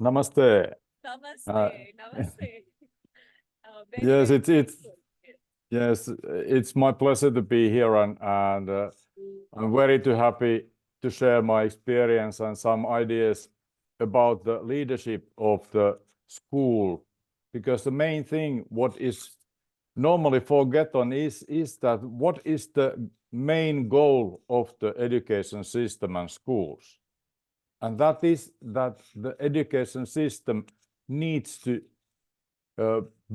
Namaste. Namaste, namaste. Very, Yes, very it's grateful. yes, it's my pleasure to be here, and I'm very happy to share my experience and some ideas about the leadership of the school, because the main thing what is normally forgotten is that what is the main goal of the education system and schools, and that is that the education system needs to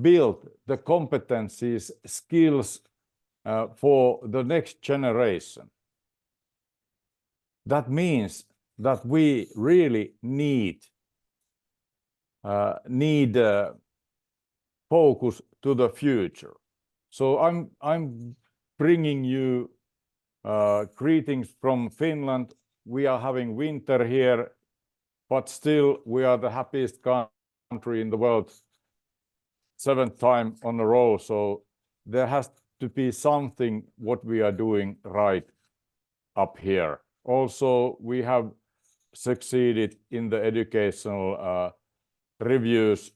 build the competencies, skills for the next generation. That means that we really need focus to the future. So I'm bringing you greetings from Finland. We are having winter here, but still we are the happiest country in the world, 7th time on a row. So there has to be something what we are doing right up here. Also, we have succeeded in the educational reviews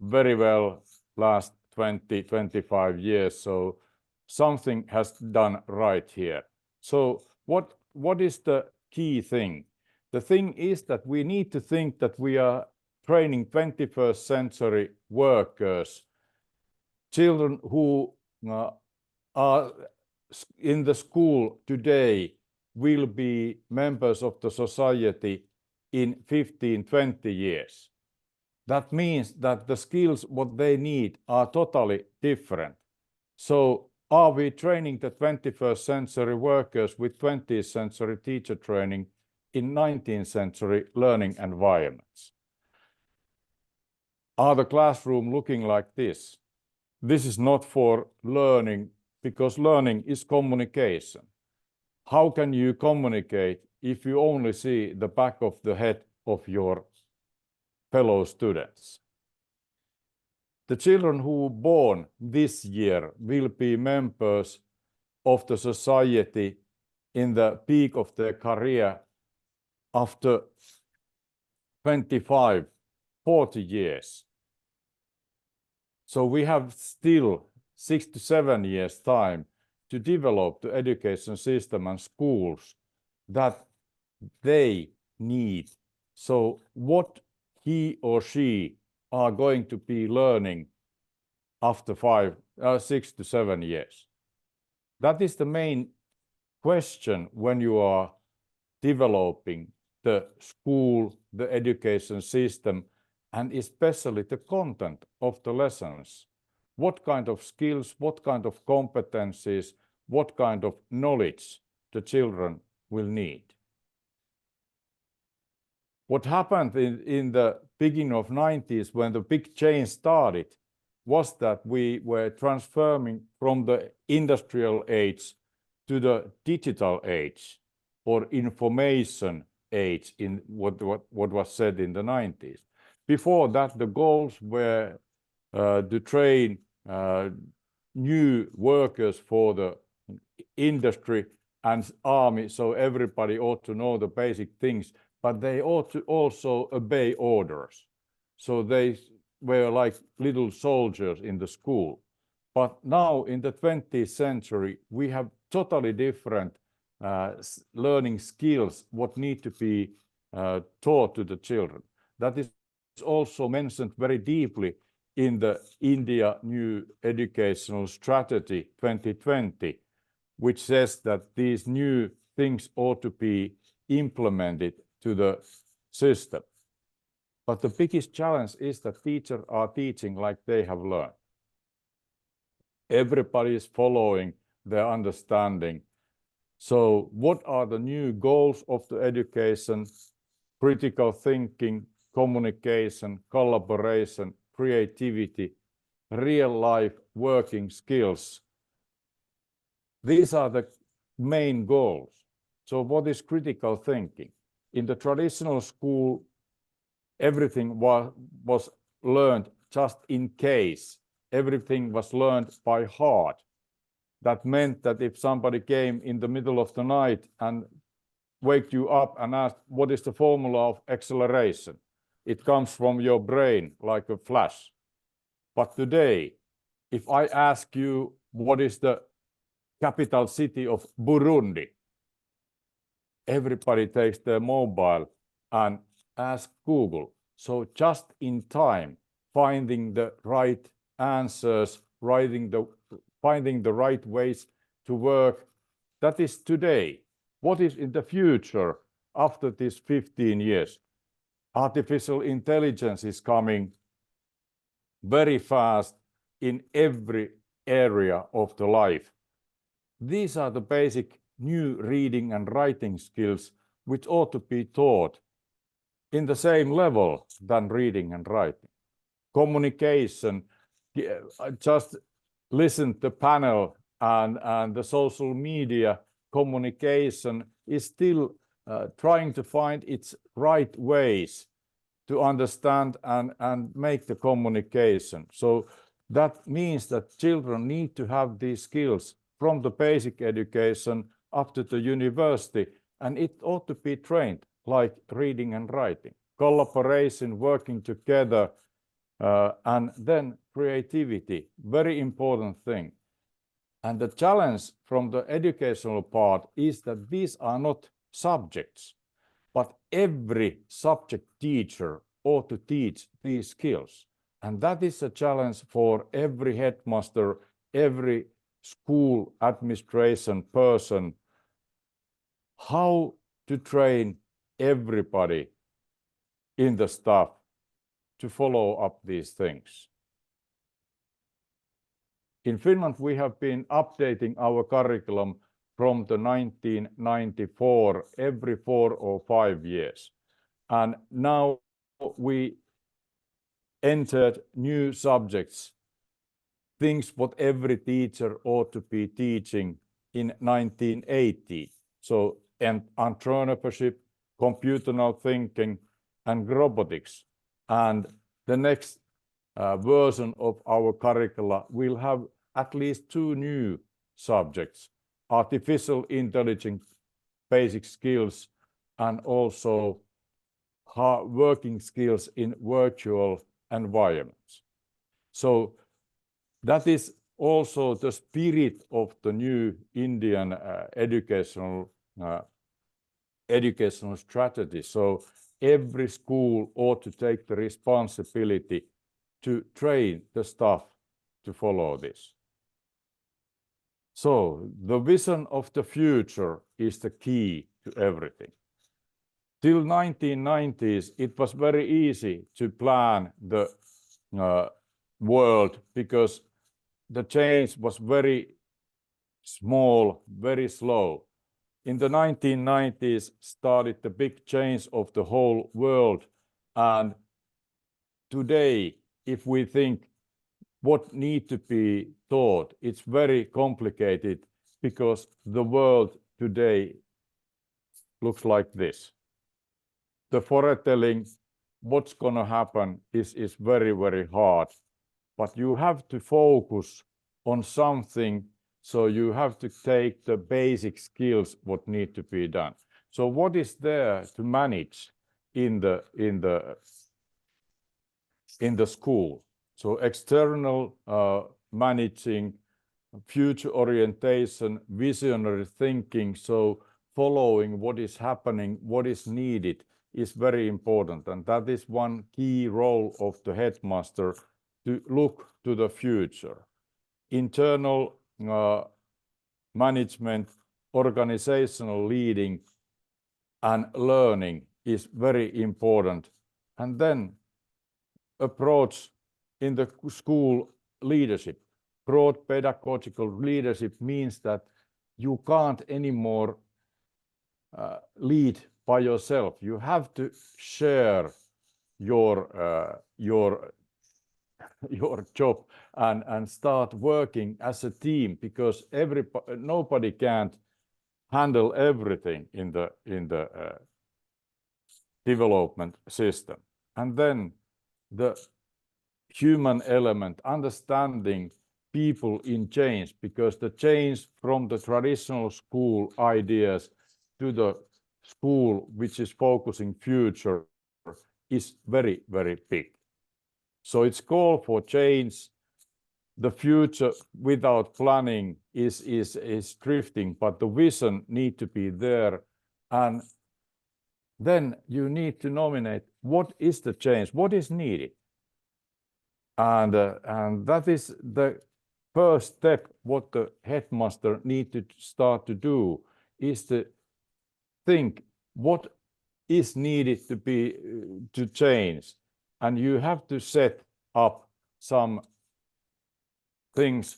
very well last 20-25 years. So something has done right here. So what is the key thing? The thing is that we need to think that we are training 21st century workers, children who are in the school today will be members of the society in 15-20 years. That means that the skills what they need are totally different. So are we training the 21st century workers with 20th century teacher training in 19th century learning environments? Are the classroom looking like this? This is not for learning, because learning is communication. How can you communicate if you only see the back of the head of your fellow students? The children who are born this year will be members of the society in the peak of their career after 25, 40 years. So we have still 6 to 7 years time to develop the education system and schools that they need. So what he or she are going to be learning after 6 to 7 years. That is the main question when you are developing the school, the education system, and especially the content of the lessons. What kind of skills, what kind of competencies, what kind of knowledge the children will need. What happened in the beginning of 90s when the big change started was that we were transforming from the industrial age to the digital age, or information age, in what was said in the 90s. Before that, the goals were to train new workers for the industry and army, so everybody ought to know the basic things, but they ought to also obey orders. So they were like little soldiers in the school. But now in the 20th century, we have totally different learning skills what need to be taught to the children. That is also mentioned very deeply in the India New Educational Strategy 2020, which says that these new things ought to be implemented to the system. But the biggest challenge is that teachers are teaching like they have learned. Everybody is following their understanding. So what are the new goals of the education? Critical thinking, communication, collaboration, creativity, real life working skills. These are the main goals. So what is critical thinking? In the traditional school, everything was learned just in case. Everything was learned by heart. That meant that if somebody came in the middle of the night and waked you up and asked, what is the formula of acceleration? it comes from your brain like a flash. But today, if I ask you what is the capital city of Burundi, everybody takes their mobile and asks Google. So just in time, finding the right answers, finding the right ways to work, that is today. What is in the future after these 15 years? Artificial intelligence is coming very fast in every area of the life. These are the basic new reading and writing skills which ought to be taught in the same level than reading and writing. Communication, just listen to the panel and the social media communication is still trying to find its right ways to understand and make the communication. So that means that children need to have these skills from the basic education up to the university, and it ought to be trained like reading and writing, collaboration, working together, and then creativity, very important thing. And the challenge from the educational part is that these are not subjects, but every subject teacher ought to teach these skills. And that is a challenge for every headmaster, every school administration person, how to train everybody in the staff to follow up these things. In Finland, we have been updating our curriculum from the 1994 every 4 or 5 years. And now we entered new subjects, things what every teacher ought to be teaching in 1980. So, and entrepreneurship, computational thinking, and robotics. And the next version of our curricula will have at least 2 new subjects, artificial intelligence, basic skills, and also working skills in virtual environments. So that is also the spirit of the new Indian educational strategy. So every school ought to take the responsibility to train the staff to follow this. So the vision of the future is the key to everything. Till 1990s, it was very easy to plan the world because the change was very small, very slow. In the 1990s started the big change of the whole world. And today, if we think what need to be taught, it's very complicated because the world today looks like this. The foretelling what's going to happen is very, very hard, but you have to focus on something. So you have to take the basic skills what need to be done. So what is there to manage in the school? So external managing, future orientation, visionary thinking. So following what is happening, what is needed is very important. And that is one key role of the headmaster, to look to the future. Internal management, organizational leading, and learning is very important. And then approach in the school leadership. Broad pedagogical leadership means that you can't anymore lead by yourself. You have to share your job and start working as a team, because nobody can't handle everything in the development system. And then the human element, understanding people in change, because the change from the traditional school ideas to the school which is focusing future is very, very big. So it's call for change. The future without planning is drifting, but the vision need to be there. And then you need to nominate what is the change, what is needed. And that is the first step. What the headmaster need to start to do is to think what is needed to change, and you have to set up some things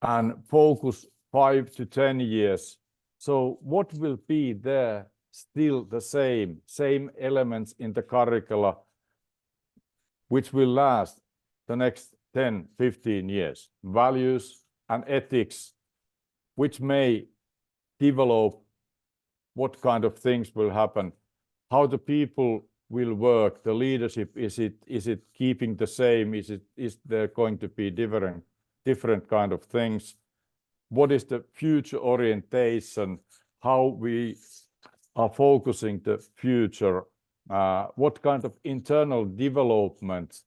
and focus 5 to 10 years. So what will be there still the same elements in the curricula which will last the next 10, 15 years. Values and ethics, which may develop, what kind of things will happen, how the people will work, the leadership, is it keeping the same, is there going to be different kind of things, what is the future orientation, how we are focusing the future, what kind of internal development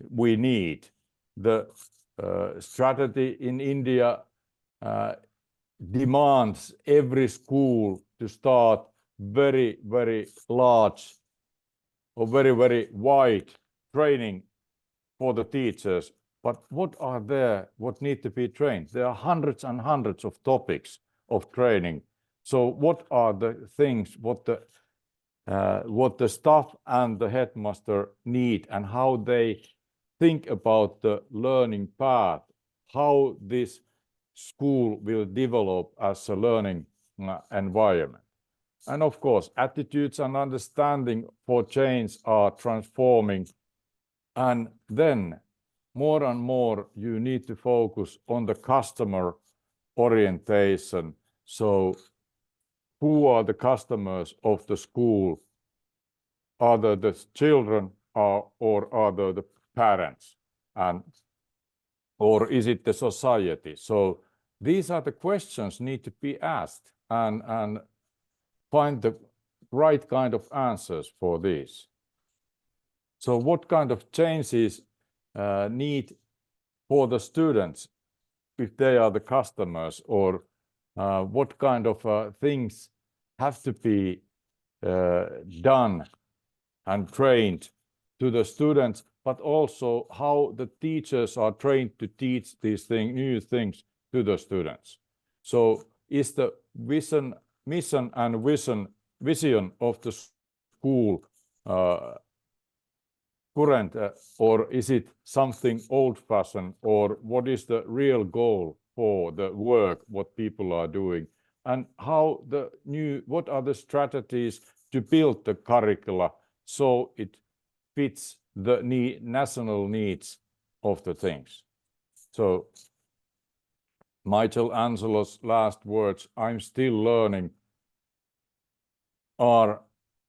we need. The strategy in India demands every school to start very, very large or very, very wide training for the teachers. But what are there, what need to be trained? There are hundreds and hundreds of topics of training. So what are the things, what the staff and the headmaster need, and how they think about the learning path, how this school will develop as a learning environment. And of course, attitudes and understanding for change are transforming. And then more and more you need to focus on the customer orientation. So who are the customers of the school? Are they the children or are they the parents? Or is it the society? So these are the questions need to be asked and find the right kind of answers for this. So what kind of changes need for the students if they are the customers, or what kind of things have to be done and trained to the students, but also how the teachers are trained to teach these new things to the students. So is the mission and vision of the school current, or is it something old-fashioned, or what is the real goal for the work, what people are doing, and what are the strategies to build the curricula so it fits the national needs of the things. So Michelangelo's last words, "I'm still learning," are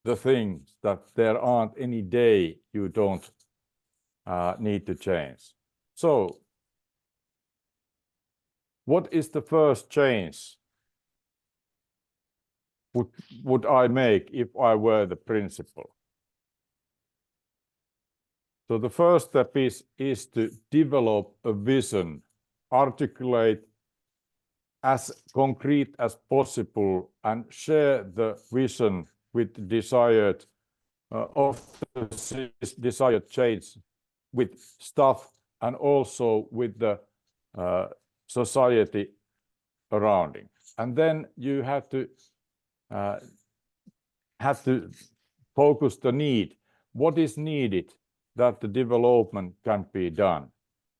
the things that there aren't any day you don't need to change. So what is the first change would I make if I were the principal? So the first step is to develop a vision, articulate as concrete as possible, and share the vision with desired desired change with staff and also with the society surrounding. And then you have to focus the need. What is needed that the development can be done?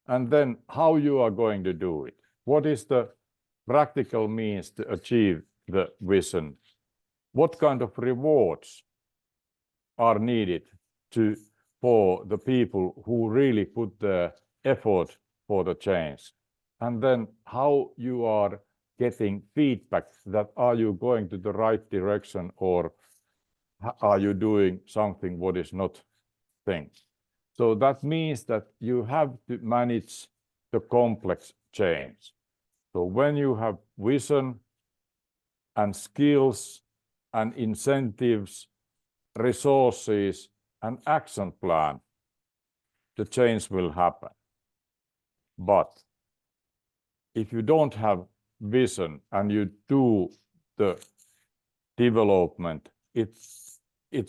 And then how you are going to do it? What is the practical means to achieve the vision? What kind of rewards are needed for the people who really put the effort for the change? And then how you are getting feedback that are you going to the right direction, or are you doing something what is not things? So that means that you have to manage the complex change. So when you have vision and skills and incentives, resources, an action plan, the change will happen. But if you don't have vision and you do the development, it's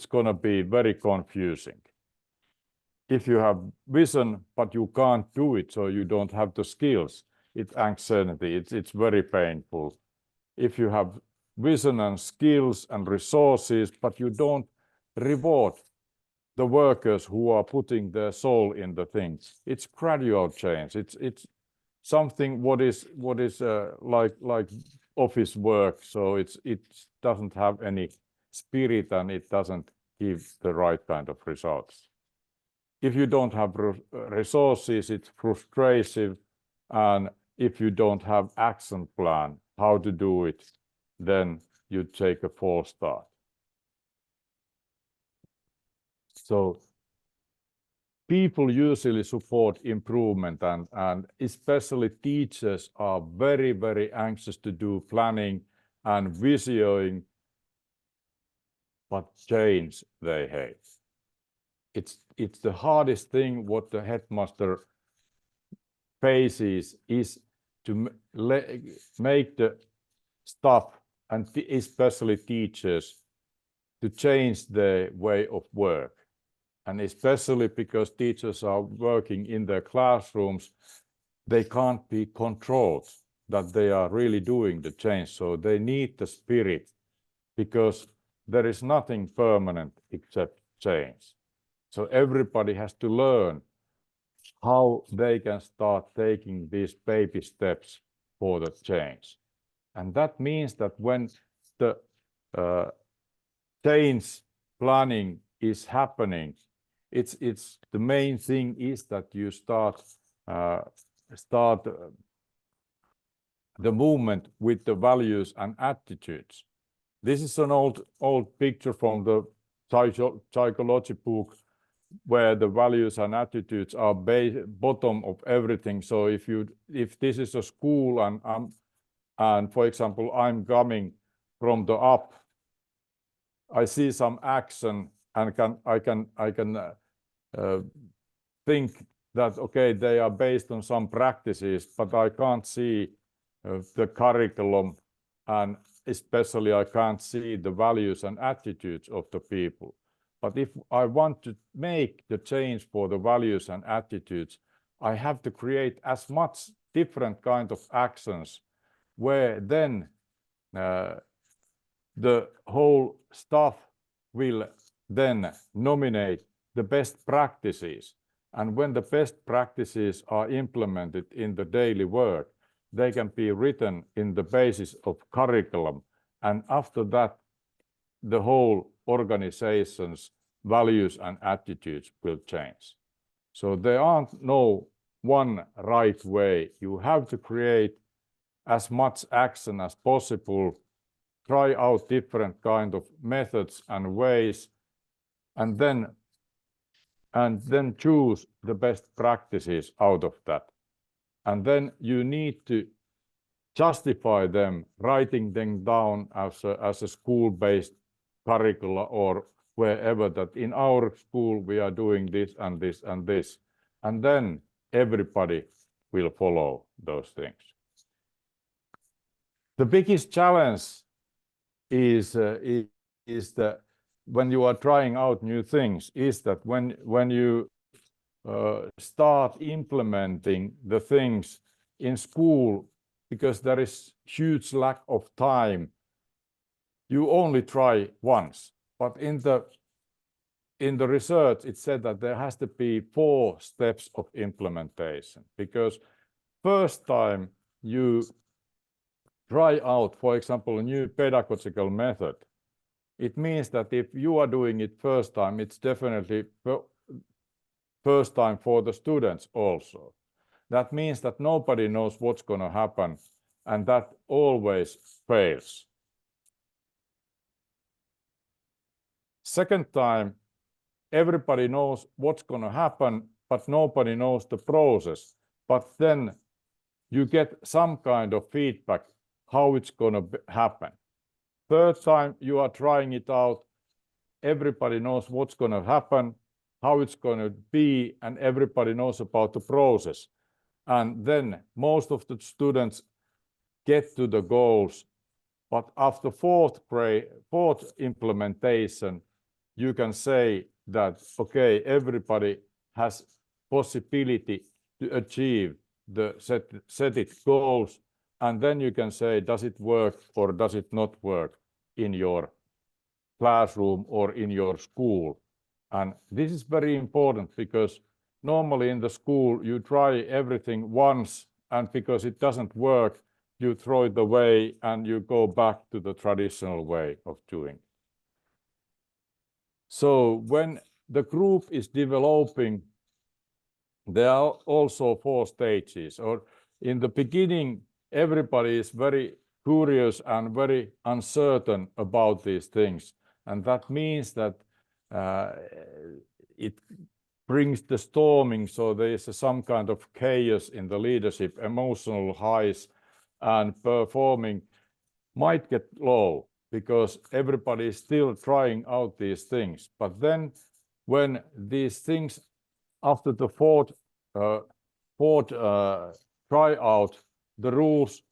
going to be very confusing. If you have vision but you can't do it, so you don't have the skills, it's anxiety, it's very painful. If you have vision and skills and resources but you don't reward the workers who are putting their soul in the things, it's gradual change. It's something what is like office work, so it doesn't have any spirit and it doesn't give the right kind of results. If you don't have resources, it's frustrating, and if you don't have action plan how to do it, then you take a false start. So people usually support improvement, and especially teachers are very, very anxious to do planning and visioning, but change they hate. It's the hardest thing what the headmaster faces is to make the staff and especially teachers to change their way of work. And especially because teachers are working in their classrooms, they can't be controlled that they are really doing the change. So they need the spirit, because there is nothing permanent except change. So everybody has to learn how they can start taking these baby steps for the change. And that means that when the change planning is happening, it's the main thing is that you start the movement with the values and attitudes. This is an old picture from the psychology book, where the values and attitudes are bottom of everything. So if this is a school and for example I'm coming from the up, I see some action and I can think that okay, they are based on some practices, but I can't see the curriculum, and especially I can't see the values and attitudes of the people. But if I want to make the change for the values and attitudes, I have to create as much different kind of actions, where then the whole staff will then nominate the best practices. And when the best practices are implemented in the daily work, they can be written in the basis of curriculum. And after that, the whole organization's values and attitudes will change. So there aren't no one right way. You have to create as much action as possible, try out different kind of methods and ways, and then choose the best practices out of that. And then you need to justify them, writing them down as a school-based curricula or wherever, that in our school we are doing this and this and this. And then everybody will follow those things. The biggest challenge is that when you are trying out new things, is that when you start implementing the things in school, because there is huge lack of time, you only try once. But in the research, it said that there has to be 4 steps of implementation, because first time you try out, for example, a new pedagogical method, it means that if you are doing it first time, it's definitely first time for the students also. That means that nobody knows what's going to happen, and that always fails. Second time, everybody knows what's going to happen, but nobody knows the process. But then you get some kind of feedback how it's going to happen. Third time you are trying it out, everybody knows what's going to happen, how it's going to be, and everybody knows about the process. And then most of the students get to the goals, but after fourth implementation, you can say that, okay, everybody has possibility to achieve the set it goals, and then you can say, does it work or does it not work in your classroom or in your school? And this is very important, because normally in the school you try everything once, and because it doesn't work, you throw it away and you go back to the traditional way of doing. So when the group is developing, there are also 4 stages. Or in the beginning, everybody is very curious and very uncertain about these things. And that means that it brings the storming, so there is some kind of chaos in the leadership, emotional highs, and performing might get low because everybody is still trying out these things. But then when these things, after the fourth tryout, the rules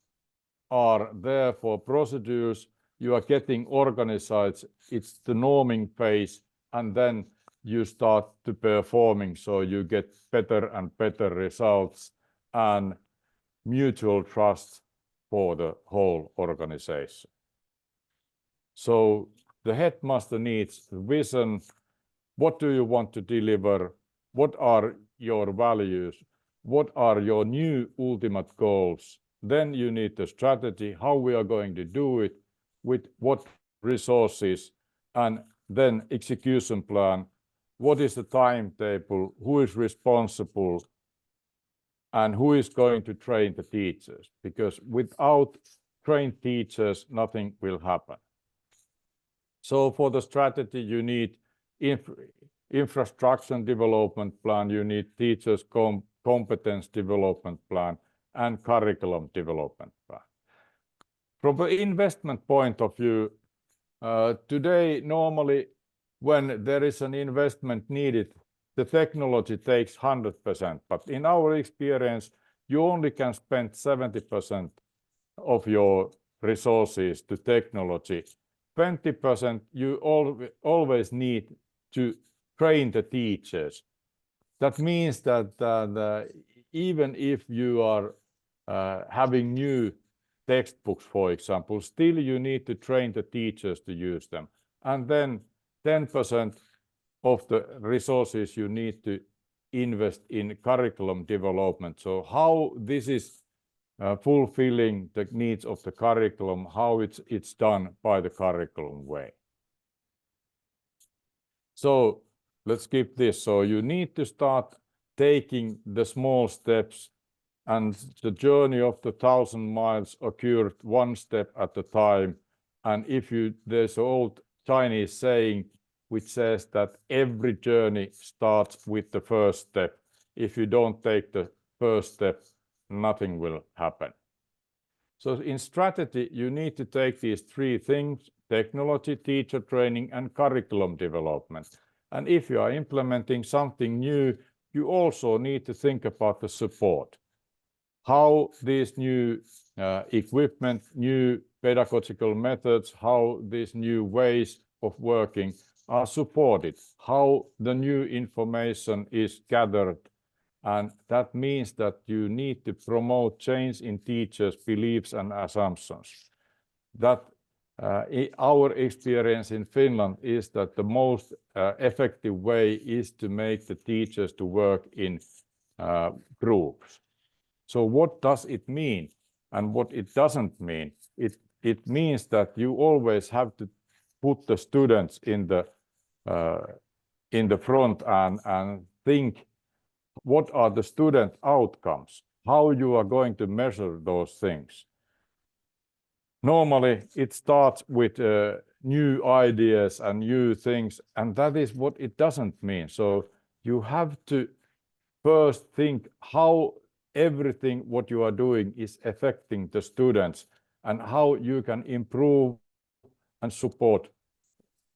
are there for procedures, you are getting organized, it's the norming phase, and then you start to performing, so you get better and better results and mutual trust for the whole organization. So the headmaster needs vision. What do you want to deliver? What are your values? What are your new ultimate goals? Then you need the strategy, how we are going to do it, with what resources, and then execution plan. What is the timetable? Who is responsible? And who is going to train the teachers? Because without trained teachers, nothing will happen. So for the strategy, you need infrastructure development plan, you need teachers' competence development plan, and curriculum development plan. From an investment point of view, today, normally, when there is an investment needed, the technology takes 100%. But in our experience, you only can spend 70% of your resources to technology. 20% you always need to train the teachers. That means that even if you are having new textbooks, for example, still you need to train the teachers to use them. And then 10% of the resources you need to invest in curriculum development. So how this is fulfilling the needs of the curriculum, how it's done by the curriculum way. So let's skip this. So you need to start taking the small steps, and the journey of the 1,000 miles occurred one step at a time. And there's an old Chinese saying which says that every journey starts with the first step. If you don't take the first step, nothing will happen. So in strategy, you need to take these 3 things: technology, teacher training, and curriculum development. And if you are implementing something new, you also need to think about the support. How these new equipment, new pedagogical methods, how these new ways of working are supported, how the new information is gathered. And that means that you need to promote change in teachers' beliefs and assumptions. That our experience in Finland is that the most effective way is to make the teachers to work in groups. So what does it mean and what it doesn't mean? It means that you always have to put the students in the front and think, what are the student outcomes? How you are going to measure those things? Normally, it starts with new ideas and new things, and that is what it doesn't mean. So you have to first think how everything what you are doing is affecting the students and how you can improve and support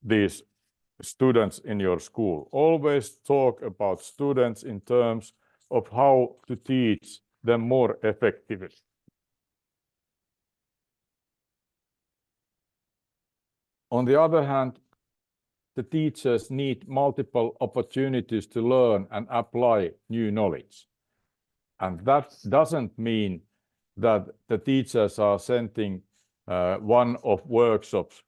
these students in your school. Always talk about students in terms of how to teach them more effectively. On the other hand, the teachers need multiple opportunities to learn and apply new knowledge. And that doesn't mean that the teachers are sending one-off workshops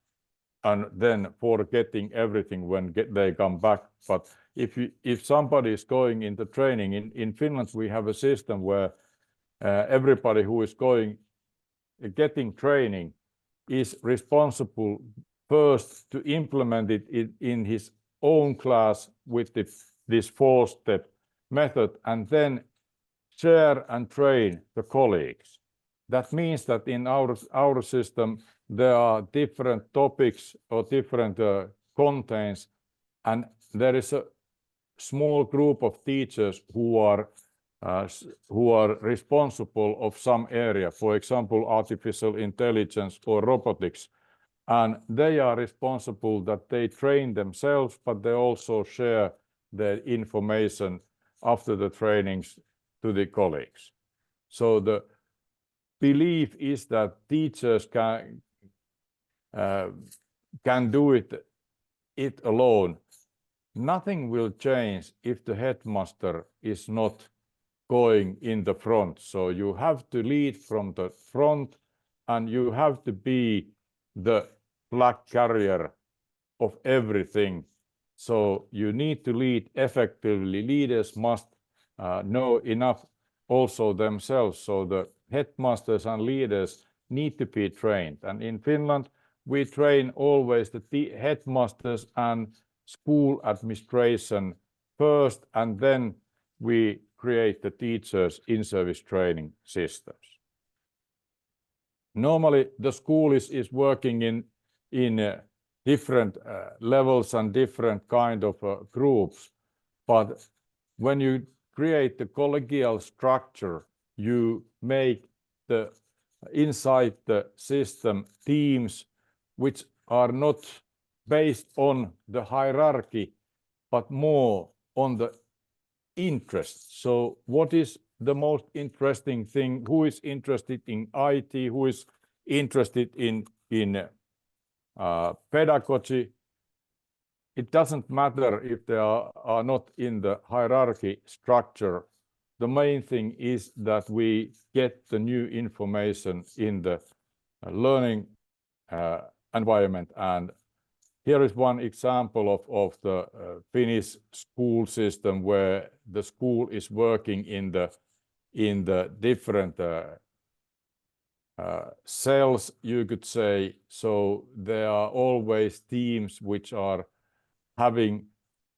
and then forgetting everything when they come back. But if somebody is going into training, in Finland we have a system where everybody who is getting training is responsible first to implement it in his own class with this 4-step method, and then share and train the colleagues. That means that in our system there are different topics or different contents, and there is a small group of teachers who are responsible of some area, for example, artificial intelligence or robotics. And they are responsible that they train themselves, but they also share the information after the trainings to the colleagues. So the belief is that teachers can do it alone. Nothing will change if the headmaster is not going in the front. So you have to lead from the front, and you have to be the flag carrier of everything. So you need to lead effectively. Leaders must know enough also themselves. So the headmasters and leaders need to be trained. And in Finland, we train always the headmasters and school administration first, and then we create the teachers in-service training systems. Normally, the school is working in different levels and different kind of groups, but when you create the collegial structure, you make the inside the system teams which are not based on the hierarchy, but more on the interest. So what is the most interesting thing? Who is interested in IT? Who is interested in pedagogy? It doesn't matter if they are not in the hierarchy structure. The main thing is that we get the new information in the learning environment. And here is one example of the Finnish school system, where the school is working in the different cells, you could say. So there are always teams which are having,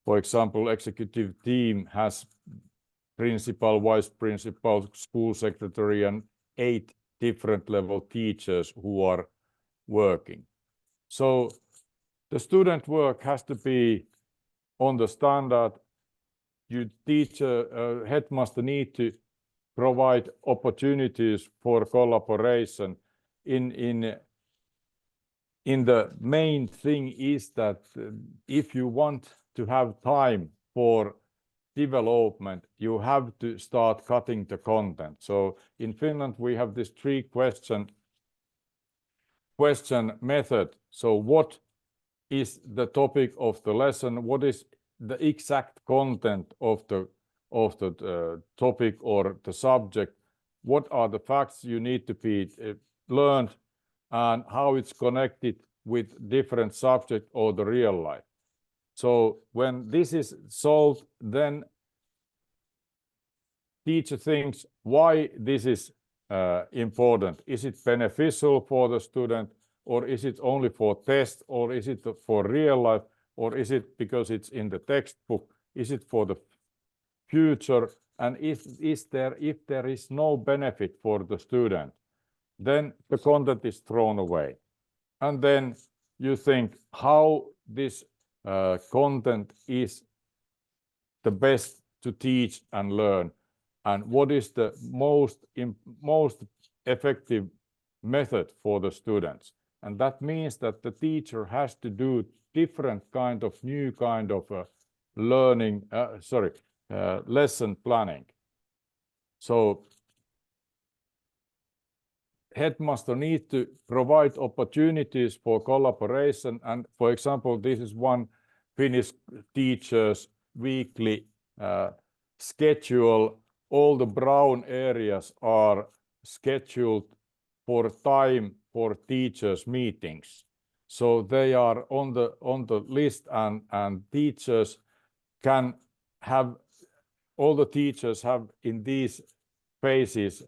for example, executive team has principal, vice principal, school secretary, and 8 different level teachers who are working. So the student work has to be on the standard. You teacher, headmaster need to provide opportunities for collaboration. In the main thing is that if you want to have time for development, you have to start cutting the content. So in Finland, we have this 3 question method. So what is the topic of the lesson? What is the exact content of the topic or the subject? What are the facts you need to be learned, and how it's connected with different subject or the real life? So when this is solved, then teacher thinks why this is important. Is it beneficial for the student, or is it only for test, or is it for real life, or is it because it's in the textbook? Is it for the future? And if there is no benefit for the student, then the content is thrown away. And then you think how this content is the best to teach and learn, and what is the most effective method for the students. and that means that the teacher has to do different kind of new kind of learning, lesson planning. So headmaster needs to provide opportunities for collaboration, and for example, this is one Finnish teacher's weekly schedule. All the brown areas are scheduled for time for teachers' meetings. So they are on the list, and teachers can have, all the teachers have in these phases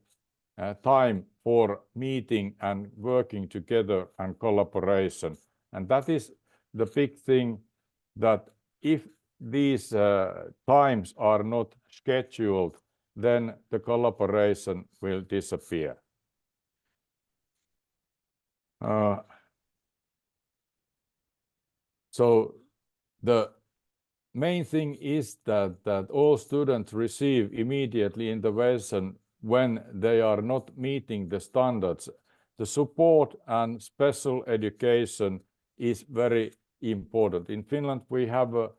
time for meeting and working together and collaboration. And that is the big thing, that if these times are not scheduled, then the collaboration will disappear. So the main thing is that all students receive immediately intervention when they are not meeting the standards. The support and special education is very important. In Finland, we have a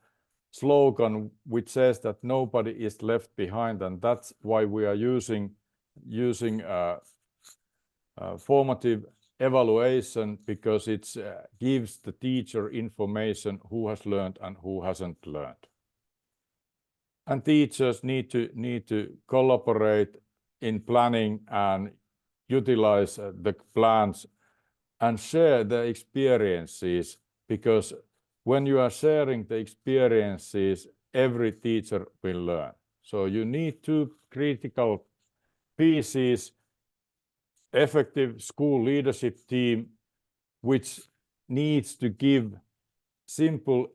slogan which says that nobody is left behind, and that's why we are using formative evaluation, because it gives the teacher information who has learned and who hasn't learned. And teachers need to collaborate in planning and utilize the plans and share the experiences, because when you are sharing the experiences, every teacher will learn. So you need two critical pieces: effective school leadership team, which needs to give simple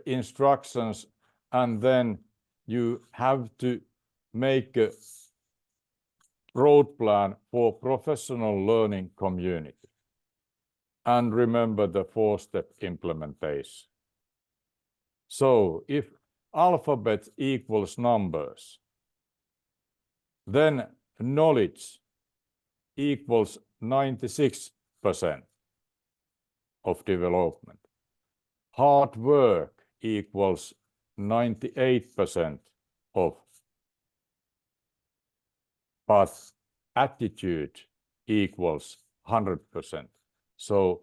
instructions, and then you have to make a road plan for professional learning community. And remember the 4-step implementation. So if alphabet equals numbers, then knowledge equals 96% of development. Hard work equals 98% of, but attitude equals 100%. So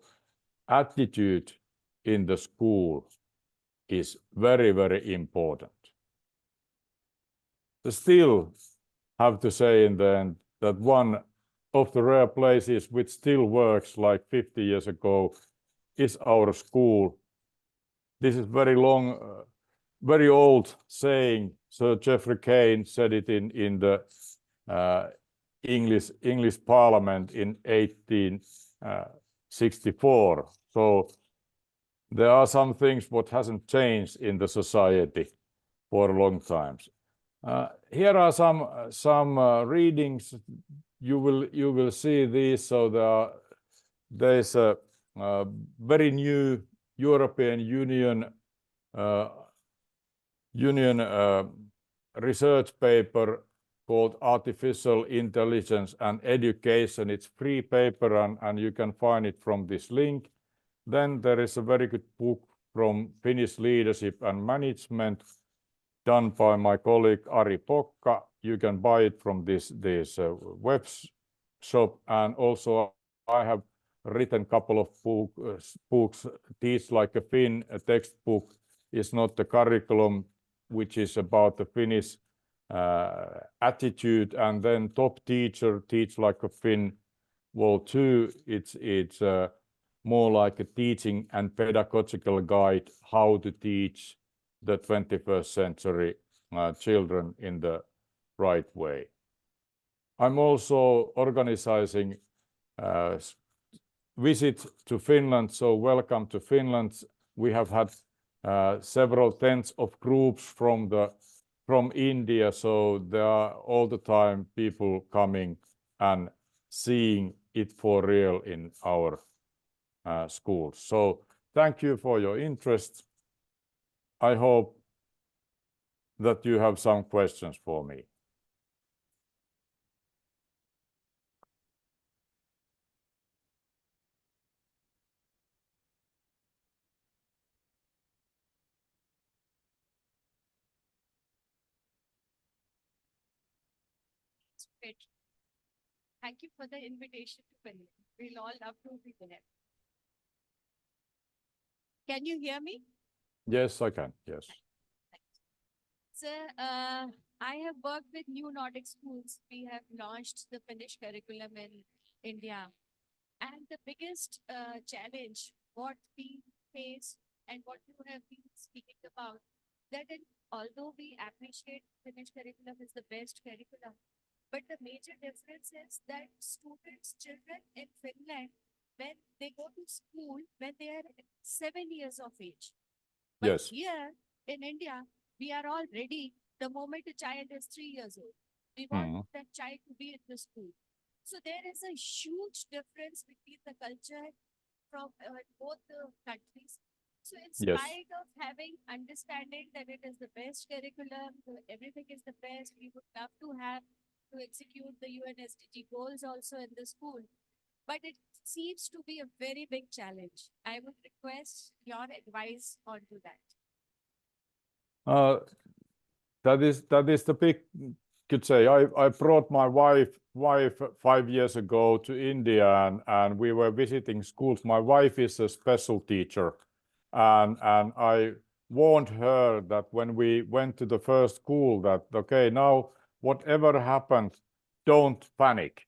attitude in the school is very, very important. I still have to say in the end that one of the rare places which still works like 50 years ago is our school. This is very long, very old saying. Sir Geoffrey Kane said it in the English Parliament in 1864. So there are some things what hasn't changed in the society for a long time. Here are some readings. You will see these. So there's a very new European Union research paper called Artificial Intelligence and Education. It's free paper, and you can find it from this link. Then there is a very good book from Finnish Leadership and Management done by my colleague Ari Pokka. You can buy it from this web shop, and also I have written a couple of books. Teach Like a Finn, a textbook, is not the curriculum, which is about the Finnish attitude, and then Top Teacher, Teach Like a Finn, Vol. 2. It's more like a teaching and pedagogical guide how to teach the 21st century children in the right way. I'm also organizing visit to Finland, so welcome to Finland. We have had several tens of groups from India, so there are all the time people coming and seeing it for real in our schools. So thank you for your interest. I hope that you have some questions for me. Petri. Thank you for the invitation to Finland. We'll all love to be there. Can you hear me? Yes, I can. Yes. So, I have worked with new Nordic schools. We have launched the Finnish curriculum in India. And the biggest challenge, what we face and what you have been speaking about, that although we appreciate Finnish curriculum is the best curriculum, but the major difference is that students, children in Finland, when they go to school, when they are 7 years of age. But Yes. here in India, we are all ready the moment a child is 3 years old. We want that child to be in the school. So there is a huge difference between the culture from both the countries. So in Yes. spite of having understanding that it is the best curriculum, everything is the best, we would love to have to execute the UN SDG goals also in the school. But it seems to be a very big challenge. I would request your advice onto that. That is the big, could say. I brought my wife 5 years ago to India, and we were visiting schools. My wife is a special teacher, and I warned her that when we went to the first school that, okay, now whatever happens, don't panic.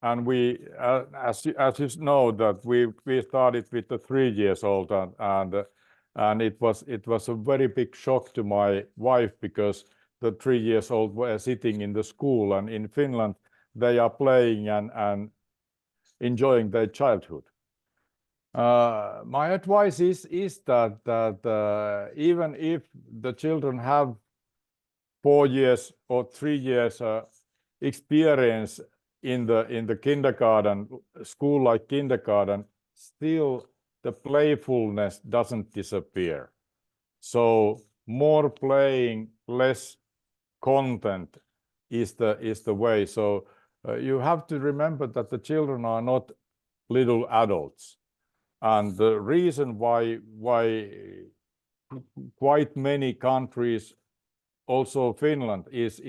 And we, as you know, that we started with the 3 years old, and it was a very big shock to my wife because the 3 years old were sitting in the school, and in Finland they are playing and enjoying their childhood. My advice is that even if the children have 4 years or 3 years experience in the kindergarten, school like kindergarten, still the playfulness doesn't disappear. So more playing, less content is the way. So you have to remember that the children are not little adults, and the reason why quite many countries, also Finland, is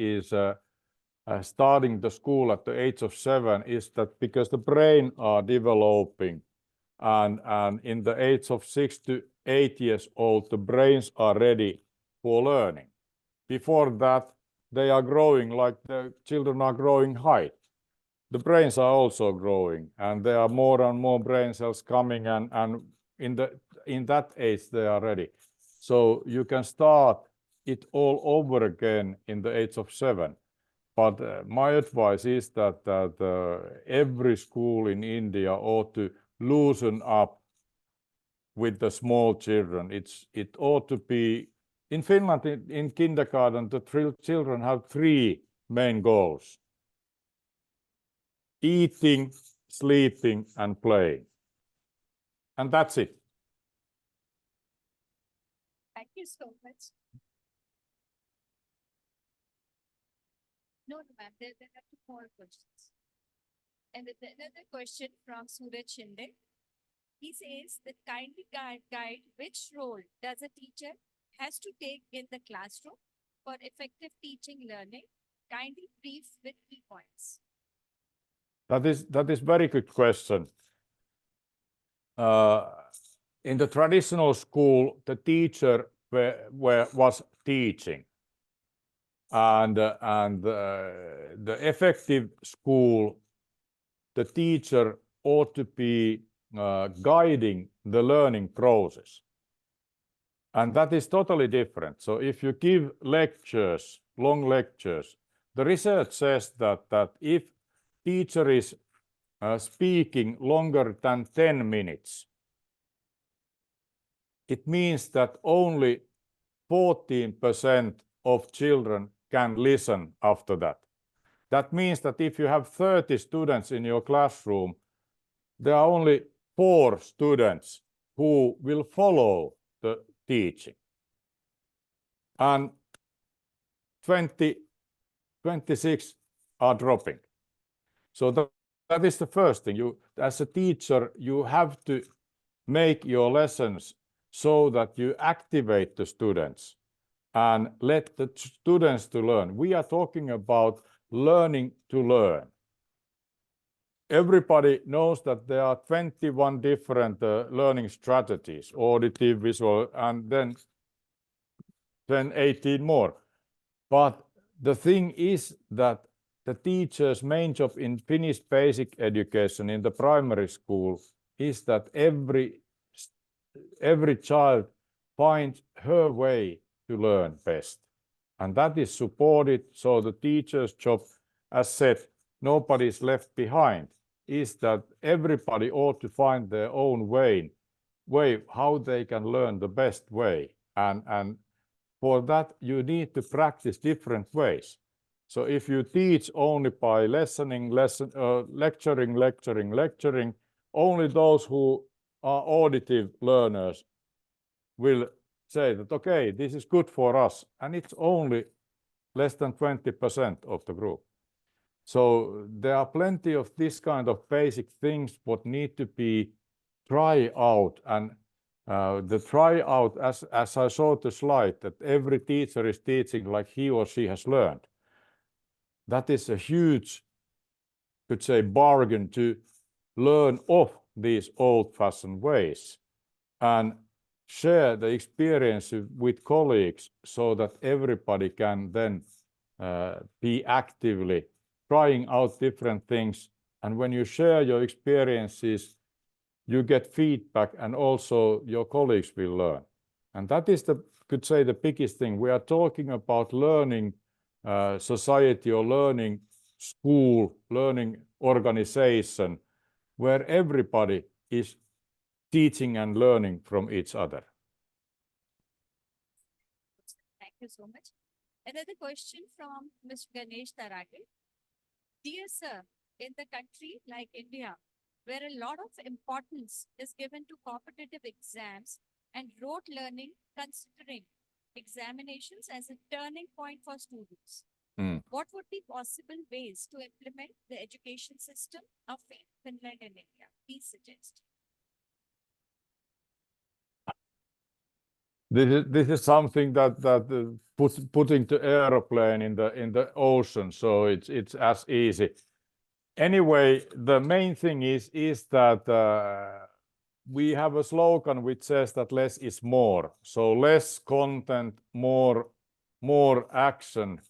starting the school at the age of 7 is that because the brain are developing, and in the age of 6 to 8 years old, the brains are ready for learning. Before that, they are growing like the children are growing height. The brains are also growing, and there are more and more brain cells coming, and in that age they are ready. So you can start it all over again in the age of 7. But my advice is that every school in India ought to loosen up with the small children. It ought to be in Finland. In kindergarten, the children have 3 main goals: eating, sleeping, and playing, and that's it. Thank you so much. No, ma'am, there are 2 more questions. And another question from Suraj Shinde. He says that kindly guide which role does a teacher has to take in the classroom for effective teaching learning? Kindly brief with key points. That is very good question. In the traditional school, the teacher was teaching, and the effective school, the teacher ought to be guiding the learning process, and that is totally different. So if you give lectures, long lectures, the research says that if teacher is speaking longer than 10 minutes, it means that only 14% of children can listen after that. That means that if you have 30 students in your classroom, there are only 4 students who will follow the teaching, and 26 are dropping. So that is the first thing. You, as a teacher, you have to make your lessons so that you activate the students and let the students to learn. We are talking about learning to learn. Everybody knows that there are 21 different learning strategies, auditive, visual, and then 18 more. But the thing is that the teacher's main job in Finnish basic education in the primary school is that every child finds her way to learn best. And that is supported, so the teacher's job, as said, nobody is left behind, is that everybody ought to find their own way how they can learn the best way. And for that, you need to practice different ways. So if you teach only by lecturing, only those who are auditive learners will say that, okay, this is good for us. And it's only less than 20% of the group. So there are plenty of this kind of basic things what need to be tried out. And the try out, as I showed the slide, that every teacher is teaching like he or she has learned. That is a huge, could say, bargain to learn off these old-fashioned ways and share the experience with colleagues so that everybody can then be actively trying out different things. And when you share your experiences, you get feedback, and also your colleagues will learn. And that is could say, the biggest thing. We are talking about learning society or learning school, learning organization, where everybody is teaching and learning from each other. Thank you so much. Another question from Mr. Ganesh Tarage. Dear sir, in the country like India, where a lot of importance is given to competitive exams and rote learning, considering examinations as a turning point for students, what would be possible ways to implement the education system of Finland and India? Please suggest. This is something that putting the airplane in the ocean, so it's as easy. Anyway, the main thing is that we have a slogan which says that less is more. So less content, more action.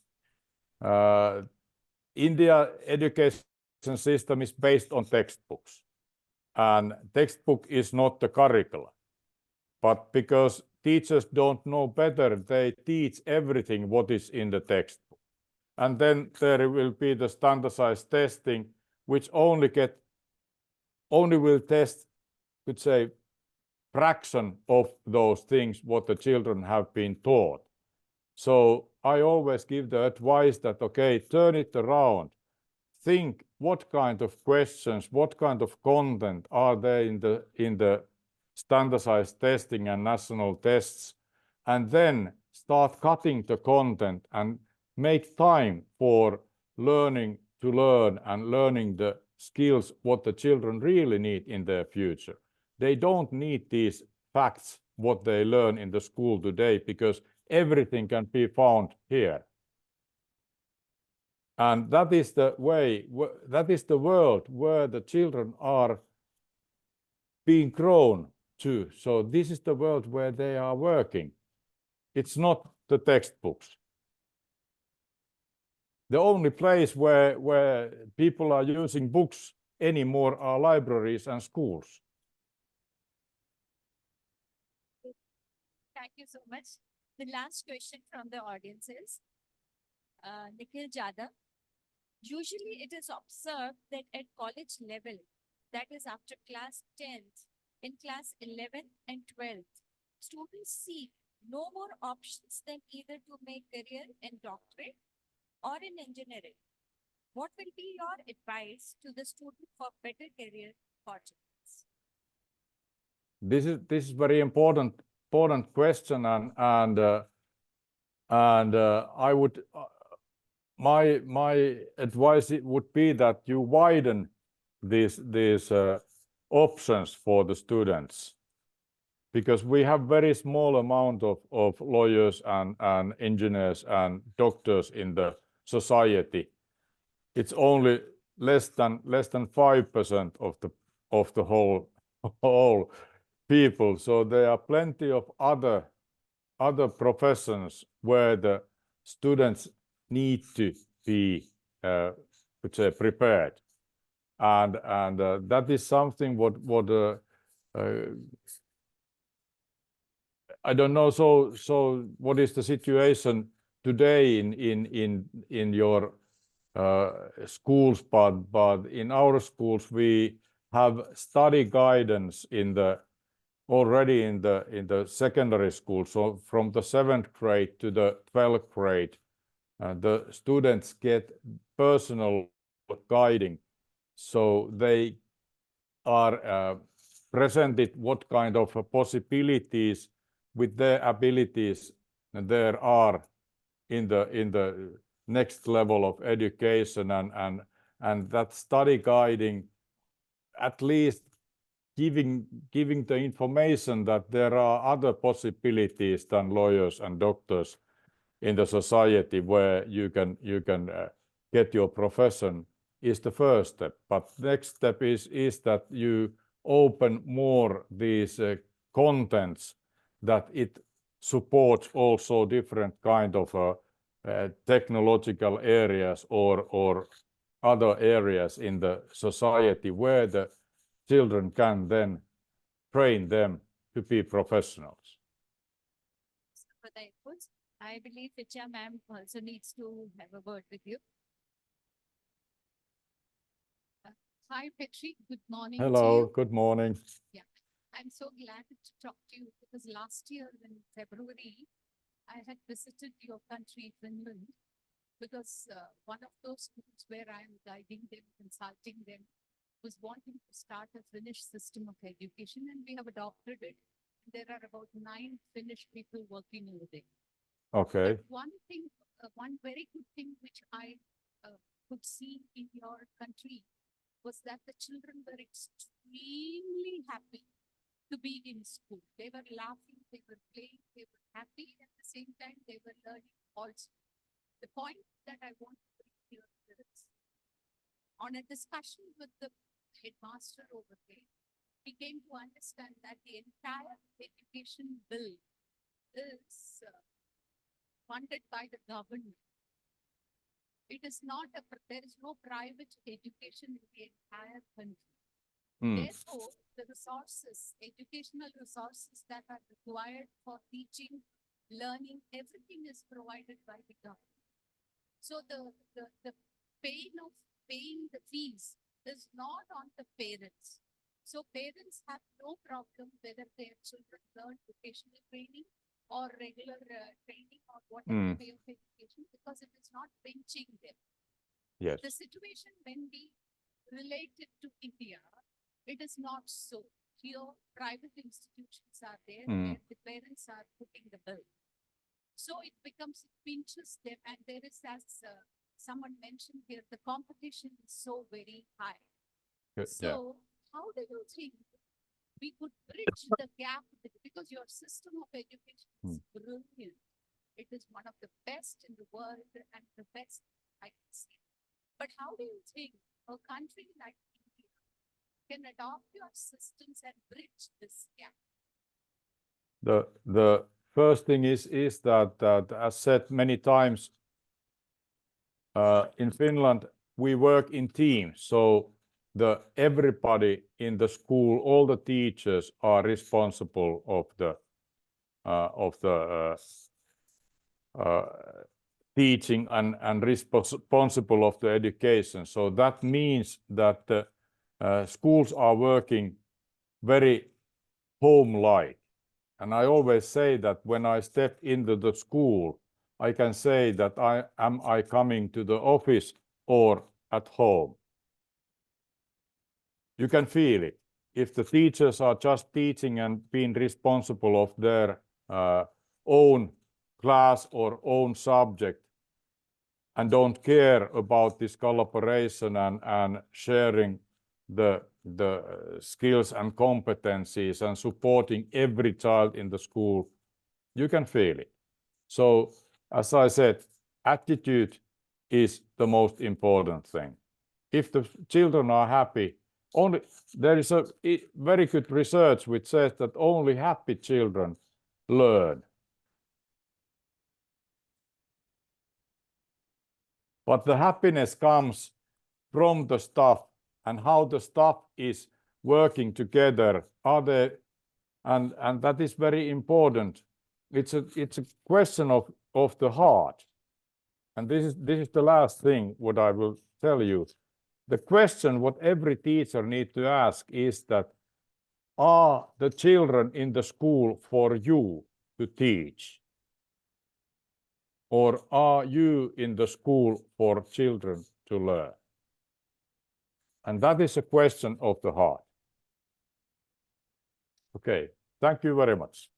India education system is based on textbooks, and textbook is not the curriculum. But because teachers don't know better, they teach everything what is in the textbook. And then there will be the standardized testing, which only will test, could say, fraction of those things what the children have been taught. So I always give the advice that, okay, turn it around. Think what kind of questions, what kind of content are there in the standardized testing and national tests, and then start cutting the content and make time for learning to learn and learning the skills what the children really need in their future. They don't need these facts what they learn in the school today, because everything can be found here. And that is the way, that is the world where the children are being grown to. So this is the world where they are working. It's not the textbooks. The only place where people are using books anymore are libraries and schools. Thank you so much. The last question from the audience is Nikhil Jada. Usually it is observed that at college level, that is after class 10th, in class 11th and 12th, students seek no more options than either to make career in doctorate or in engineering. What will be your advice to the student for better career opportunities? This is very important question, and I would my advice would be that you widen these options for the students, because we have very small amount of lawyers and engineers and doctors in the society. it's only less than 5% of the whole people. So there are plenty of other professions where the students need to be let's say prepared, and that is something what I don't know. So what is the situation today in your schools? But in our schools we have study guidance already in the secondary school. So from the 7th grade to the 12th grade, the students get personal guiding. So they are presented what kind of possibilities with their abilities there are in the next level of education, and that study guiding at least giving the information that there are other possibilities than lawyers and doctors in the society where you can get your profession is the first step. But next step is that you open more these contents, that it supports also different kind of technological areas or other areas in the society where the children can then train them to be professionals. For the inputs, I believe Pitya ma'am also needs to have a word with you. Hi Petri, good morning to Hello, you. good morning. I'm so glad to talk to you because last year in February, I had visited your country, Finland, because one of those schools where I'm guiding them, consulting them, was wanting to start a Finnish system of education, and we have adopted it. There are about 9 Finnish people working over there. Okay. But one thing, one very good thing which I could see in your country was that the children were extremely happy to be in school. They were laughing, they were playing, they were happy, at the same time they were learning also. The point that I want to bring here is, on a discussion with the headmaster over there, we came to understand that the entire education bill is funded by the government. It is not there is no private education in the entire country. Therefore, the resources, educational resources that are required for teaching, learning, everything is provided by the government. So the pain of paying the fees is not on the parents. So parents have no problem whether their children learn vocational training or regular training or whatever way of education, because it is not pinching them. Yes. The situation when we relate it to India, it is not so. Here, private institutions are there where the parents are putting the bill. So it becomes, it pinches them, and there is, as someone mentioned here, the competition is so very high. So how do you think we could bridge the gap, because your system of education is brilliant. It is one of the best in the world and the best I can see. But how do you think a country like India can adopt your systems and bridge this gap? The first thing is that as said many times, in Finland we work in teams. So everybody in the school, all the teachers are responsible of the teaching and responsible of the education. So that means that schools are working very home-like. And I always say that when I step into the school, I can say that am I coming to the office or at home. You can feel it. If the teachers are just teaching and being responsible of their own class or own subject and don't care about this collaboration and sharing the skills and competencies and supporting every child in the school, you can feel it. So as I said, attitude is the most important thing. If the children are happy, there is a very good research which says that only happy children learn. But the happiness comes from the staff and how the staff is working together. And that is very important. It's a question of the heart. And this is the last thing what I will tell you. The question what every teacher needs to ask is that, are the children in the school for you to teach? Or are you in the school for children to learn? And that is a question of the heart. Okay, thank you very much.